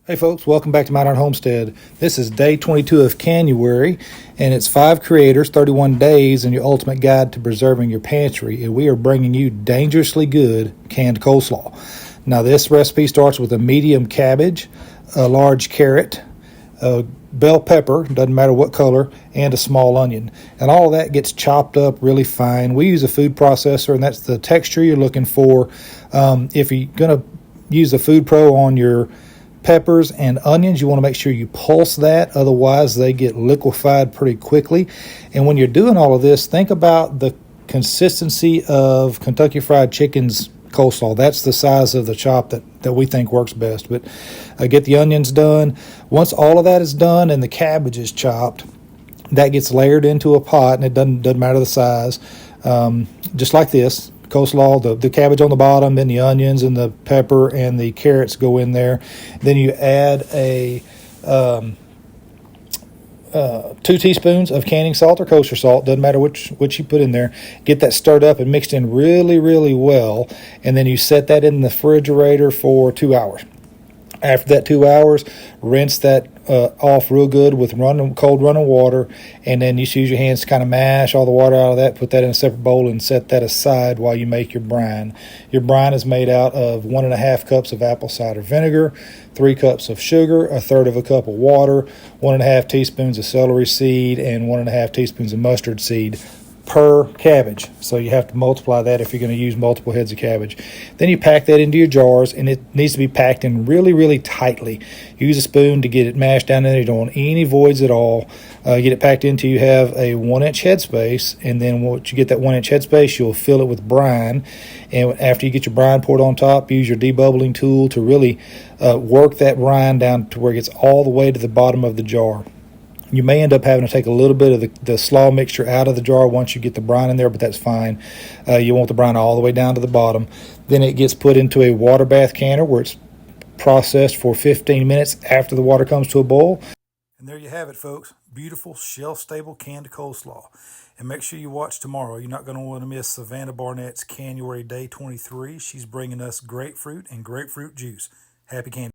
Hey folks, welcome back to Modern Homestead. This is day 22 of January, and it's 5 creators, 31 days, and your ultimate guide to preserving your pantry. And we are bringing you dangerously good canned coleslaw. Now this recipe starts with a medium cabbage, a large carrot, a bell pepper, doesn't matter what color, and a small onion. And all of that gets chopped up really fine. We use a food processor, and that's the texture you're looking for. If you're going to use a Food Pro on your peppers and onions, you want to make sure you pulse that, otherwise they get liquefied pretty quickly. And when you're doing all of this, think about the consistency of Kentucky Fried Chicken's coleslaw. That's the size of the chop that we think works best. But get the onions done. Once all of that is done and the cabbage is chopped, that gets layered into a pot, and it doesn't matter the size, just like this coleslaw. The cabbage on the bottom, then the onions and the pepper and the carrots go in there. Then you add 2 teaspoons of canning salt or kosher salt, doesn't matter which you put in there. Get that stirred up and mixed in really well, and then you set that in the refrigerator for 2 hours. After that 2 hours, rinse that off real good with cold running water, and then you use your hands to kind of mash all the water out of that, put that in a separate bowl, and set that aside while you make your brine. Your brine is made out of 1.5 cups of apple cider vinegar, 3 cups of sugar, 1/3 of a cup of water, 1.5 teaspoons of celery seed, and 1.5 teaspoons of mustard seed per cabbage. So you have to multiply that if you're going to use multiple heads of cabbage. Then you pack that into your jars, and it needs to be packed in really tightly. Use a spoon to get it mashed down in there. You don't want any voids at all. Get it packed into, you have a 1-inch headspace, and then once you get that 1-inch headspace, you'll fill it with brine. And after you get your brine poured on top, use your debubbling tool to really work that brine down to where it gets all the way to the bottom of the jar. You may end up having to take a little bit of the slaw mixture out of the jar once you get the brine in there, but that's fine. You want the brine all the way down to the bottom. Then it gets put into a water bath canner where it's processed for 15 minutes after the water comes to a boil. And there you have it, folks. Beautiful, shelf-stable canned coleslaw. And make sure you watch tomorrow. You're not going to want to miss Savannah Barnett's January Day 23. She's bringing us grapefruit and grapefruit juice. Happy candy.